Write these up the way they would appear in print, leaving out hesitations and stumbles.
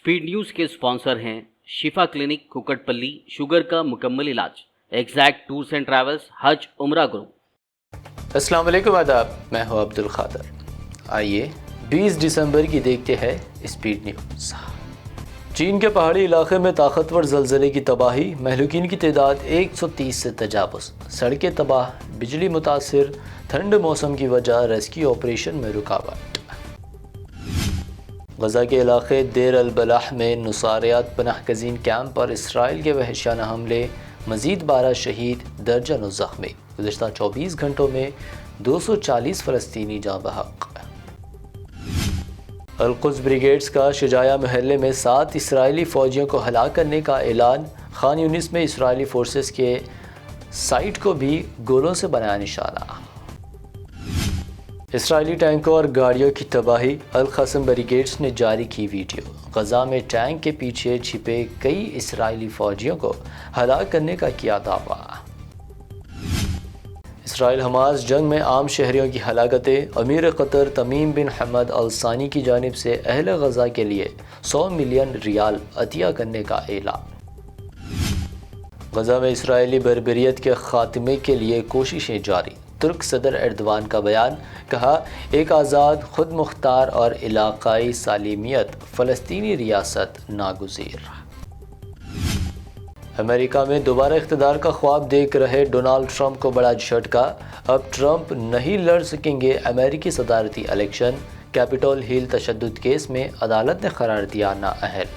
Speed news के sponsor हैं शिफा clinic Kukatpally, sugar का मुकम्मल इलाज, एग्जैक्ट टूर्स एंड ट्रैवल्स, हज उम्रा ग्रुप। अस्सलाम वालेकुम, आदाब। मैं हूं अब्दुल खादर। आइए 20 दिसंबर की देखते हैं स्पीड न्यूज़। चीन के पहाड़ी इलाके में ताकतवर ज़लज़ले की तबाही, महलूकीन की तादाद 130 से तजावुज़, सड़कें तबाह, बिजली मुतासिर, ठंड मौसम की वजह रेस्क्यू ऑपरेशन में रुकावट। गज़ा के इलाके देर अल-बलाह में नुसारियात पनाह गज़ीन कैंप पर इसराइल के वहशियाना हमले, मज़ीद 12 शहीद, दर्जनों ज़ख्मी। गुज़श्ता 24 घंटों में 240 फ़लस्तीनी जाँ बहक। अल-कुद्स ब्रिगेड्स का शुजाया महल्ले में 7 इसराइली फ़ौजियों को हलाक करने का ऐलान। खान यूनिस में इसराइली फोर्सेस के साइट को भी गोलों से बनाया निशाना। इसराइली टैंकों और गाड़ियों की तबाही, अल-क़स्म ब्रिगेड्स ने जारी की वीडियो। गज़ा में टैंक के पीछे छिपे कई इसराइली फ़ौजियों को हलाक करने का किया दावा। इसराइल हमास जंग में आम शहरियों की हलाकतें, अमीर कतर तमीम बिन हमद अल सानी की जानिब से अहले गज़ा के लिए 100 मिलियन रियाल अतिया करने का ऐलान। गज़ा में इसराइली बर्बरियत के खात्मे के लिए कोशिशें जारी, तुर्क सदर एर्दवान का बयान। कहा, एक आज़ाद, खुद मुख्तार और इलाकाई सालिमियत फ़लस्तीनी रियासत नागुज़ीर। अमेरिका में दोबारा इख्तिदार का ख्वाब देख रहे डोनाल्ड ट्रंप को बड़ा झटका। अब ट्रंप नहीं लड़ सकेंगे अमेरिकी सदारती इलेक्शन। कैपिटल हिल तशद्दुद केस में अदालत ने करार दिया नाअहल।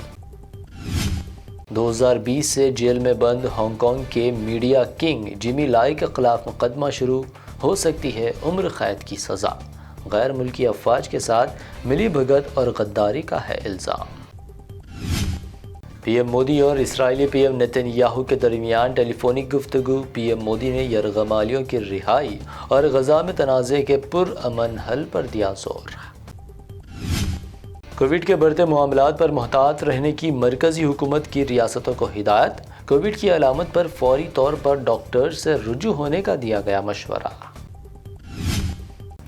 2020 से जेल में बंद हांगकांग के मीडिया किंग जिमी लाई के खिलाफ मुकदमा शुरू, हो सकती है उम्र कैद की सज़ा। गैर मुल्की अफवाज के साथ मिली भगत और गद्दारी का है इल्ज़ाम। पीएम मोदी और इसराइली पीएम नेतन्याहू के दरमियान टेलीफोनिक गुफ्तगू। पीएम मोदी ने यरगमालियों की रिहाई और गज़ा में तनाज़े के पुरअमन हल पर दिया जोर। कोविड के बढ़ते मामलात पर मुहतात रहने की मरकज़ी हुकूमत की रियासतों को हिदायत। कोविड की अलामत पर फौरी तौर पर डॉक्टर से रुजू होने का दिया गया मशवरा।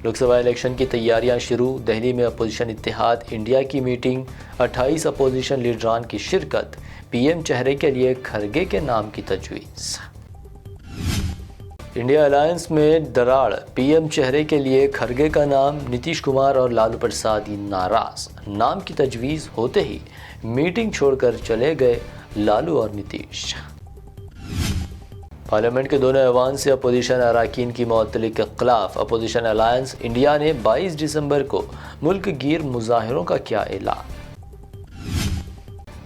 लोकसभा इलेक्शन की तैयारियां शुरू। दिल्ली में अपोजिशन इत्तेहाद इंडिया की मीटिंग, 28 अपोजिशन लीडरान की शिरकत। पीएम चेहरे के लिए खरगे के नाम की तजवीज़। इंडिया अलायंस में दराड़, पीएम चेहरे के लिए खरगे का नाम। नीतीश कुमार और लालू प्रसाद नाराज, नाम की तजवीज़ होते ही मीटिंग छोड़कर चले गए लालू और नीतीश। पार्लियामेंट के दोनों ऐवान से अपोजिशन अरकान की मुअत्तली के खिलाफ अपोजिशन अलायंस इंडिया ने 22 दिसंबर को मुल्क गिर मुजाहिरों का किया ऐलान।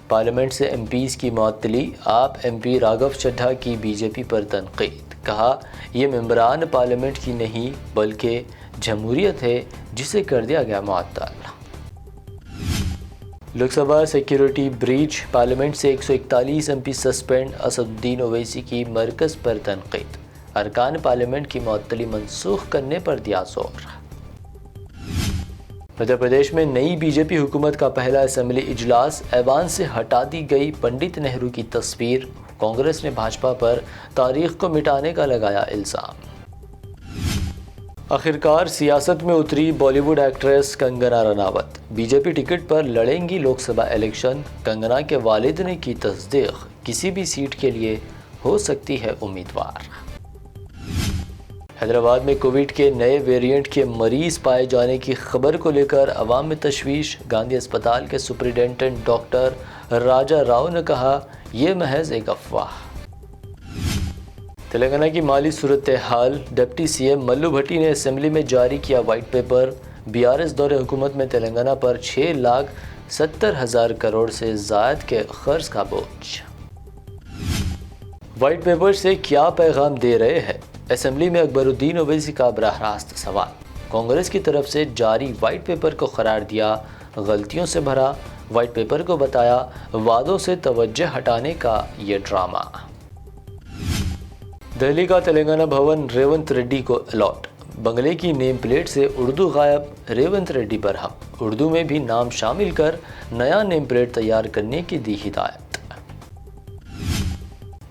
पार्लियामेंट से एमपीज़ की मुअत्तली। आप एमपी राघव चड्ढा की बीजेपी पर तनकीद। कहा, यह मेंबरान पार्लियामेंट की नहीं बल्कि जमहूरियत है जिसे कर दिया गया मुअत्तल। लोकसभा सिक्योरिटी ब्रीच, पार्लियामेंट से 141 एमपी सस्पेंड। असदुद्दीन ओवैसी की मरकज़ पर तनकीद। अरकान पार्लियामेंट की मुअत्तली मनसूख करने पर दिया जोर। मध्य प्रदेश में नई बीजेपी हुकूमत का पहला असेंबली इजलास। ऐवान से हटा दी गई पंडित नेहरू की तस्वीर। कांग्रेस ने भाजपा पर तारीख को मिटाने का लगाया इल्ज़ाम। आखिरकार सियासत में उतरी Bollywood actress Kangana Ranaut. BJP ticket पर लड़ेंगी लोकसभा इलेक्शन। कंगना के वालिद ने की तस्दीक, किसी भी सीट के लिए हो सकती है उम्मीदवार। हैदराबाद में कोविड के नए वेरिएंट के मरीज पाए जाने की खबर को लेकर अवाम में तशवीश। गांधी अस्पताल के सुपरिटेंडेंट डॉक्टर राजा राव ने कहा, यह महज एक अफवाह। तेलंगाना की माली सूरत हाल। डिप्टी सीएम मल्लू भट्टी ने असेंबली में जारी किया वाइट पेपर। बीआरएस दौरे हुकूमत में तेलंगाना पर 6,70,000 करोड़ से ज़ायद के कर्ज का बोझ। वाइट पेपर से क्या पैगाम दे रहे हैं? असेंबली में अकबरुद्दीन ओवैसी का बराह रास्त सवाल। कांग्रेस की तरफ से जारी वाइट पेपर को करार दिया गलतियों से भरा। वाइट पेपर को बताया वादों से तवज्जो हटाने का ये ड्रामा। दिल्ली का तेलंगाना भवन रेवंत रेड्डी को अलॉट। बंगले की नेम प्लेट से उर्दू गायब, रेवंत रेड्डी बरहम। उर्दू में भी नाम शामिल कर नया नेम प्लेट तैयार करने की दी हिदायत।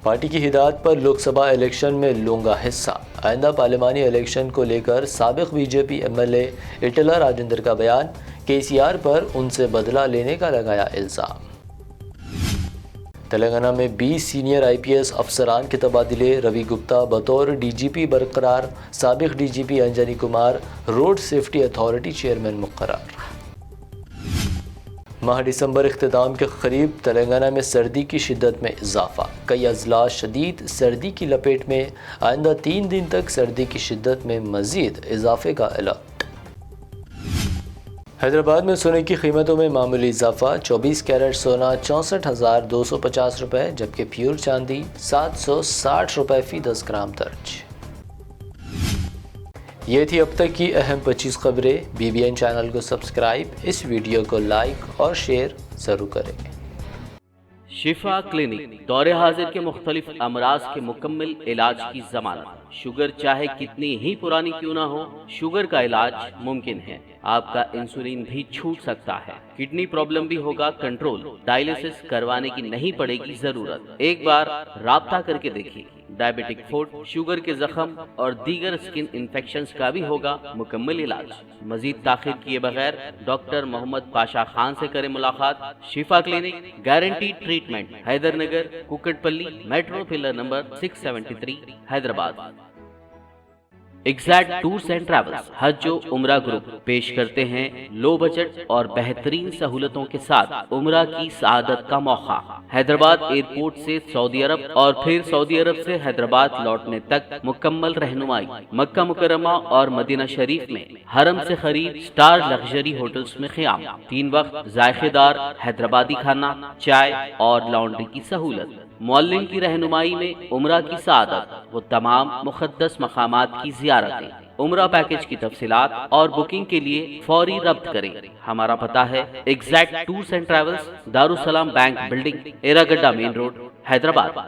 पार्टी की हिदायत पर लोकसभा इलेक्शन में लूंगा हिस्सा। आइंदा पार्लिमानी इलेक्शन को लेकर साबिक बीजेपी एमएलए इटला राजेंद्र का बयान। केसीआर पर उनसे बदला लेने का लगाया इल्ज़ाम। تلنگانہ میں 20 سینئر IPS افسران کے تبادلے، روی گپتا بطور DGP برقرار، سابق DGP Anjani Kumar road safety authority chairman مقرر۔ ماہ دسمبر اختتام کے قریب تلنگانہ میں سردی کی شدت میں اضافہ، کئی اضلاع شدید سردی کی لپیٹ میں، آئندہ 3 دن تک سردی کی شدت میں مزید اضافے کا الرٹ۔ حیدرآباد میں سونے کی قیمتوں میں معمولی اضافہ، 24 کیرٹ سونا 64,250 روپے، جبکہ پیور چاندی 760 روپے فی 10 گرام درج۔ یہ تھی اب تک کی اہم 25 خبریں۔ BBN چینل کو سبسکرائب، اس ویڈیو کو لائک اور شیئر ضرور کریں۔ شفا کلینک دور حاضر کے مختلف امراض کے مکمل علاج کی ضمانت۔ شوگر چاہے کتنی ہی پرانی کیوں نہ ہو، شوگر کا علاج ممکن ہے۔ آپ کا انسولین بھی چھوٹ سکتا ہے، کڈنی پرابلم بھی ہوگا کنٹرول، ڈائلیسس کروانے کی نہیں پڑے گی ضرورت۔ ایک بار رابطہ کر کے دیکھیے۔ ڈائبیٹک فوڈ، شوگر کے زخم اور دیگر اسکن انفیکشنز کا بھی ہوگا مکمل علاج۔ مزید تاخیر کیے بغیر ڈاکٹر محمد پاشا خان سے کریں ملاقات۔ Shifa clinic, guarantee treatment, Hyder Nagar, Kukatpally, metro pillar number 673، Hyderabad. Exact tours and travels حج و عمرہ گروپ پیش کرتے ہیں لو بجٹ اور بہترین سہولتوں کے ساتھ عمرہ کی سعادت کا موقع۔ حیدرآباد ایئرپورٹ سے سعودی عرب اور پھر سعودی عرب سے حیدرآباد لوٹنے تک مکمل رہنمائی۔ مکہ مکرمہ اور مدینہ شریف میں حرم سے قریب سٹار لگژری ہوٹلز میں قیام، 3 وقت ذائقے دار حیدرآبادی کھانا، چائے اور لانڈری کی سہولت۔ معلم کی رہنمائی میں عمرہ کی سعادت، وہ تمام مقدس مقامات کی زیارتیں۔ عمرہ پیکج کی تفصیلات اور بکنگ کے لیے فوری رابطہ کریں۔ ہمارا پتہ ہے exact tours and travels, Darussalam bank building, Erragadda main road, Hyderabad.